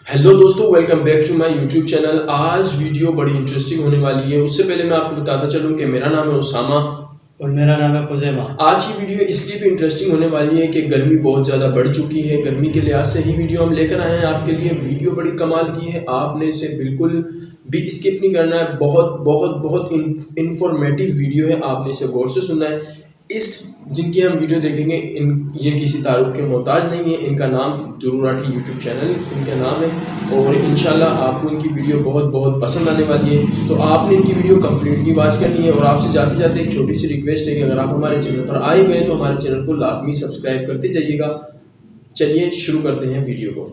Hello दोस्तों, welcome back to my YouTube channel. आज video बड़ी इंटरेस्टिंग होने वाली है। उससे पहले मैं आपको बताता चलूं कि मेरा नाम है उसामा और मेरा नाम है खुज़ैमा। आज की वीडियो इसलिए भी इंटरेस्टिंग होने वाली है कि गर्मी बहुत ज़्यादा बढ़ चुकी है। गर्मी के लिहाज से ही वीडियो हम लेकर आए हैं आपके लिए। वीडियो बड़ी कमाल की है, आपने इसे बिल्कुल भी स्किप नहीं करना है। बहुत बहुत बहुत इंफॉर्मेटिव वीडियो है, आपने इसे गौर से सुनना है। जिनकी हम वीडियो देखेंगे ये किसी तारुफ के मोहताज नहीं है। इनका नाम ज़रूराटी यूट्यूब चैनल इनका नाम है और इंशाल्लाह आपको इनकी वीडियो बहुत बहुत पसंद आने वाली है। तो आपने इनकी वीडियो कंप्लीटली वॉच करनी है और आपसे जाते जाते एक छोटी सी रिक्वेस्ट है कि अगर आप हमारे चैनल पर आए गए तो हमारे चैनल को लाजमी सब्सक्राइब करते जाइएगा। चलिए शुरू करते हैं वीडियो को।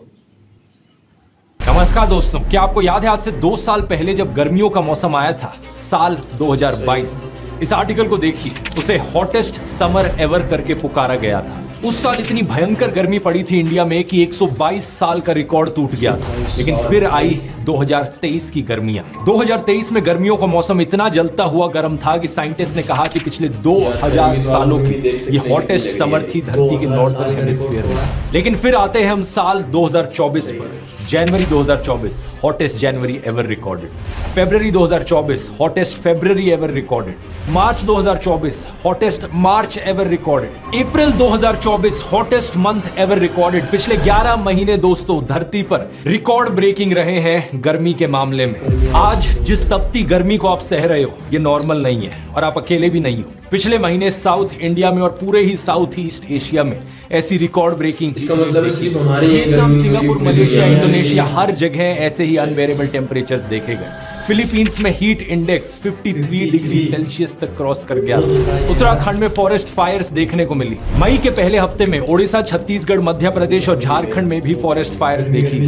नमस्कार दोस्तों, क्या आपको याद है आज से 2 साल पहले जब गर्मियों का मौसम आया था, साल 2022। इस आर्टिकल को देखिए, उसे हॉटेस्ट समर एवर करके पुकारा गया था। उस साल इतनी भयंकर गर्मी पड़ी थी इंडिया में कि 122 साल का रिकॉर्ड टूट गया था। लेकिन फिर आई 2023 की गर्मियां। 2023 में गर्मियों का मौसम इतना जलता हुआ गर्म था कि साइंटिस्ट ने कहा कि पिछले 2000 सालों की ये हॉटेस्ट समर थी धरती के नॉर्दर्न हेमिस्फीयर में। लेकिन फिर आते हैं हम साल 2024 पर। जनवरी 2024 हॉटेस्ट जनवरी एवर रिकॉर्डेड। फरवरी 2024 हॉटेस्ट फरवरी एवर रिकॉर्डेड। मार्च 2024 हॉटेस्ट मार्च एवर रिकॉर्डेड। अप्रैल 2024 हॉटेस्ट मंथ एवर रिकॉर्डेड। पिछले 11 महीने दोस्तों धरती पर रिकॉर्ड ब्रेकिंग रहे हैं गर्मी के मामले में। आज जिस तपती गर्मी को आप सह रहे हो ये नॉर्मल नहीं है और आप अकेले भी नहीं हो। पिछले महीने साउथ इंडिया में और पूरे ही साउथ ईस्ट एशिया में ऐसी रिकॉर्ड ब्रेकिंग, इसका मतलब सिर्फ हमारे सिंगापुर, मलेशिया, इंडोनेशिया हर जगह ऐसे ही अनबेरेबल टेम्परेचर्स देखे गए। फिलीपींस में हीट इंडेक्स 53 डिग्री सेल्सियस तक क्रॉस कर गया। उत्तराखंड में फॉरेस्ट फायर्स देखने को मिली। मई के पहले हफ्ते में ओडिशा, छत्तीसगढ़, मध्य प्रदेश और झारखंड में भी फॉरेस्ट फायर्स देखी।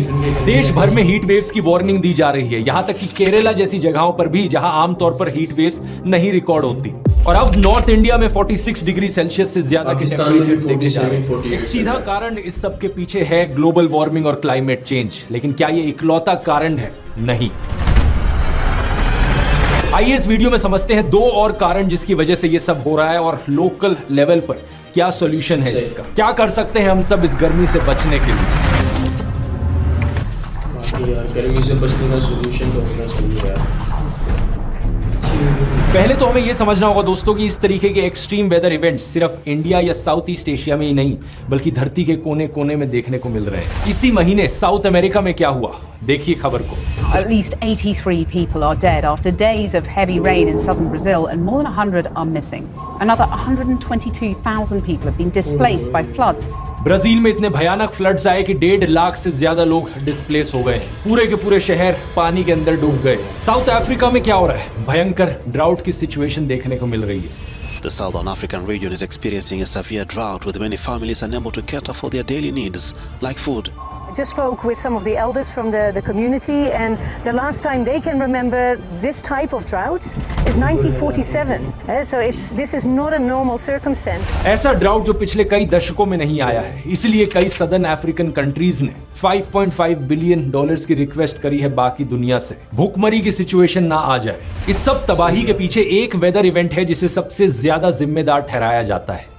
देश भर में हीट वेव्स की वार्निंग दी जा रही है, यहाँ तक कि केरला जैसी जगहों पर भी जहां आमतौर पर हीट वेव्स नहीं रिकॉर्ड होती। और अब नॉर्थ इंडिया में 46 डिग्री सेल्सियस से ज्यादा के टेम्परेचर्स देखे जा रहे हैं। एक सीधा कारण इस सब के पीछे है ग्लोबल वार्मिंग और क्लाइमेट चेंज। लेकिन क्या ये इकलौता कारण है? नहीं। आइए इस वीडियो में समझते हैं 2 और कारण जिसकी वजह से ये सब हो रहा है और लोकल लेवल पर क्या सॉल्यूशन है इसका। क्या कर सकते हैं हम सब इस गर्मी से बचने के लिए। यार गर्मी से बचने का सॉल्यूशन तो होना चाहिए यार। पहले तो हमें यह समझना होगा दोस्तों कि इस तरीके के एक्सट्रीम वेदर इवेंट्स सिर्फ इंडिया या साउथ ईस्ट एशिया में ही नहीं बल्कि धरती के कोने कोने में देखने को मिल रहे हैं। इसी महीने साउथ अमेरिका में क्या हुआ, देखिए खबर को। At least 83 people are dead after days of heavy rain in southern Brazil and more than 100 are missing. Another 122,000 people have been displaced by floods. Brazil में इतने भयानक फ्लड्स आए कि 1.5 लाख से ज्यादा लोग डिस्प्लेस हो गए। पूरे के पूरे शहर पानी के अंदर डूब गए। साउथ अफ्रीका में क्या हो रहा है, भयंकर ड्राउट की सिचुएशन देखने को मिल रही है। The Southern African region is experiencing a severe drought with many families unable to cater for their daily needs like food. I just spoke with some of the elders from the community, and the last time they can remember this type of drought is 1947. So this is not a normal circumstance. ऐसा drought जो पिछले कई दशकों में नहीं आया है, इसलिए कई सदर्न अफ्रीकन कंट्रीज ने $5.5 बिलियन की रिक्वेस्ट करी है बाकी दुनिया से, भूखमरी की सिचुएशन ना आ जाए। इस सब तबाही के पीछे एक वेदर इवेंट है जिसे सबसे ज्यादा जिम्मेदार ठहराया जाता है,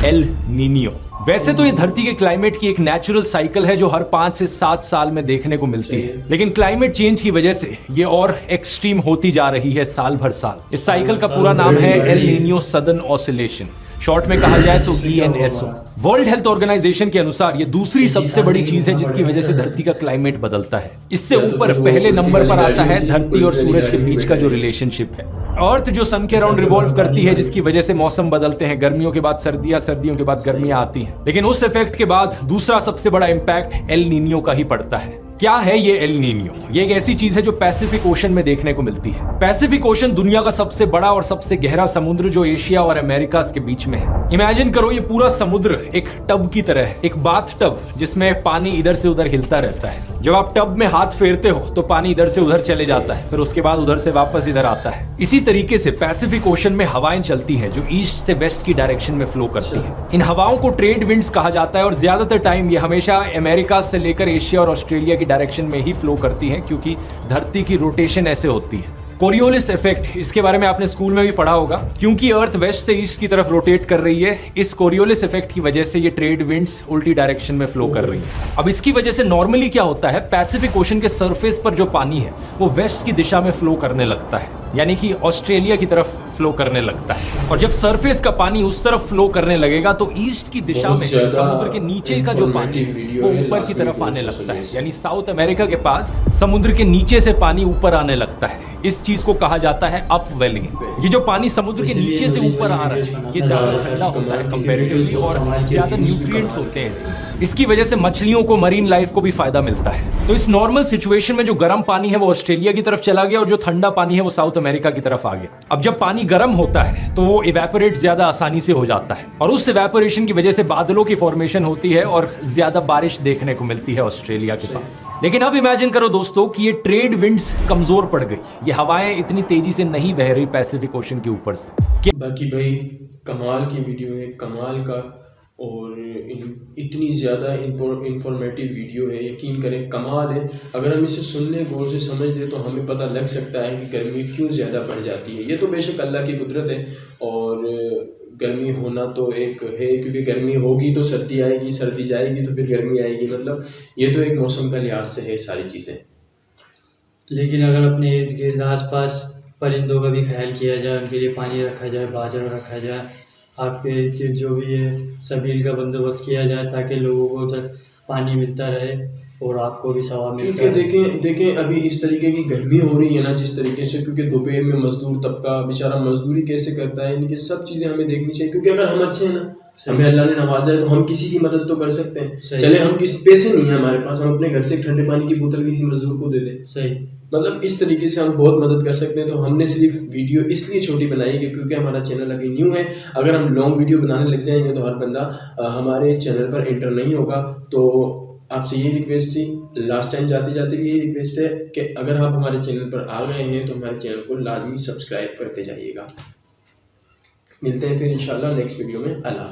एल नीनियो। वैसे तो ये धरती के क्लाइमेट की एक नेचुरल साइकिल है जो हर 5 से 7 साल में देखने को मिलती है। लेकिन क्लाइमेट चेंज की वजह से ये और एक्सट्रीम होती जा रही है साल भर साल। इस साइकिल का पूरा नाम है L Niño southern oscillation, short में कहा जाए तो ENSO। वर्ल्ड हेल्थ ऑर्गेनाइजेशन के अनुसार ये दूसरी सबसे बड़ी चीज है जिसकी वजह से धरती का क्लाइमेट बदलता है। इससे ऊपर पहले नंबर पर आता है धरती और सूरज के बीच का जो रिलेशनशिप है। अर्थ जो सन के अराउंड रिवॉल्व करती है जिसकी वजह से मौसम बदलते हैं, गर्मियों के बाद सर्दियां, सर्दियों के बाद गर्मियां आती हैं। लेकिन उस इफेक्ट के बाद दूसरा सबसे बड़ा इंपैक्ट एल नीनियो का ही पड़ता है। क्या है ये एल नीनियो? ये एक ऐसी चीज है जो पैसिफिक ओशन में देखने को मिलती है। पैसिफिक ओशन दुनिया का सबसे बड़ा और सबसे गहरा समुद्र जो एशिया और अमेरिका के बीच में है। इमेजिन करो ये पूरा समुद्र एक टब की तरह है, एक बाथ टब जिसमें पानी इधर से उधर हिलता रहता है। जब आप टब में हाथ फेरते हो तो पानी इधर से उधर चले जाता है, फिर उसके बाद उधर से वापस इधर आता है। इसी तरीके से पैसिफिक ओशन में हवाएं चलती हैं जो ईस्ट से वेस्ट की डायरेक्शन में फ्लो करती हैं। इन हवाओं को ट्रेड विंड्स कहा जाता है और ज्यादातर टाइम ये हमेशा अमेरिका से लेकर एशिया और ऑस्ट्रेलिया की डायरेक्शन में ही फ्लो करती हैं क्योंकि धरती की रोटेशन ऐसे होती है। कोरियोलिस इफेक्ट, इसके बारे में आपने स्कूल में भी पढ़ा होगा। क्योंकि अर्थ वेस्ट से ईस्ट की तरफ रोटेट कर रही है, इस कोरियोलिस इफेक्ट की वजह से ये ट्रेड विंड्स उल्टी डायरेक्शन में फ्लो कर रही है। अब इसकी वजह से नॉर्मली क्या होता है, पैसिफिक ओशन के सरफेस पर जो पानी है वो वेस्ट की दिशा में फ्लो करने लगता है, यानी कि ऑस्ट्रेलिया की तरफ फ्लो करने लगता है। और जब सरफेस का पानी उस तरफ फ्लो करने लगेगा तो ईस्ट की दिशा में समुद्र के नीचे का जो पानी वो ऊपर की तरफ आने लगता है, यानी साउथ अमेरिका के पास समुद्र के नीचे से पानी ऊपर आने लगता है। इस चीज को कहा जाता है अपवेलिंग। ये जो पानी समुद्र के नीचे से ऊपर आ रहा है ये ज्यादा ठंडा होता है कंपैरेटिवली और ज्यादा न्यूट्रिएंट्स होते हैं इसमें। इसकी वजह से मछलियों को, मरीन लाइफ को भी फायदा मिलता है। तो इस नॉर्मल सिचुएशन में जो गर्म पानी है वो ऑस्ट्रेलिया की तरफ चला गया और जो ठंडा पानी है वो साउथ अमेरिका की तरफ आ गया। अब जब पानी गर्म होता है तो वो इवेपोरेट ज्यादा आसानी से हो जाता है और उस इवेपोरेशन की वजह से बादलों की फॉर्मेशन होती है और ज्यादा बारिश देखने को मिलती है ऑस्ट्रेलिया के पास। लेकिन अब इमेजिन करो दोस्तों कि ये ट्रेड विंड्स कमजोर पड़ गई, ये हवाएं इतनी तेजी से नहीं बह रही पैसिफिक ओशन के ऊपर से। बाकी भाई कमाल की वीडियो है, कमाल का, और इतनी ज़्यादा इंफॉर्मेटिव वीडियो है, यकीन करें कमाल है। अगर हम इसे सुन लें, गौर से समझ लें तो हमें पता लग सकता है कि गर्मी क्यों ज़्यादा बढ़ जाती है। ये तो बेशक अल्लाह की कुदरत है और गर्मी होना तो एक है, क्योंकि गर्मी होगी तो सर्दी आएगी, सर्दी जाएगी तो फिर गर्मी आएगी, मतलब ये तो एक मौसम का लिहाज से है सारी चीज़ें। लेकिन अगर अपने इर्द गिर्द आसपास परिंदों का भी ख्याल किया जाए, उनके लिए पानी रखा जाए, बाजरा रखा जाए, आपके इर्द गिर्द जो भी है सबील का बंदोबस्त किया जाए ताकि लोगों को उधर पानी मिलता रहे और आपको भी सवाब मिलता रहे। क्योंकि देखें अभी इस तरीके की गर्मी हो रही है ना जिस तरीके से, क्योंकि दोपहर में मजदूर तबका बेचारा मजदूरी कैसे करता है, इनकी सब चीज़ें हमें देखनी चाहिए। क्योंकि अगर हम अच्छे हैं ना, हमें अल्लाह ने नवाजा है, तो हम किसी की मदद तो कर सकते हैं। चले हम किसी पैसे नहीं है हमारे पास, हम अपने घर से ठंडे पानी की बोतल किसी मजदूर को दे दें। सही, मतलब इस तरीके से हम बहुत मदद कर सकते हैं। तो हमने सिर्फ वीडियो इसलिए छोटी बनाई है क्योंकि हमारा चैनल अभी न्यू है। अगर हम लॉन्ग वीडियो बनाने लग जाएंगे तो हर बंदा हमारे चैनल पर एंटर नहीं होगा। तो आपसे ये रिक्वेस्ट थी, लास्ट टाइम जाते जाते भी ये रिक्वेस्ट है कि अगर आप हमारे चैनल पर आ गए हैं तो हमारे चैनल को लाजमी सब्सक्राइब करते जाइएगा। मिलते हैं फिर इंशाल्लाह नेक्स्ट वीडियो में। अल्लाह।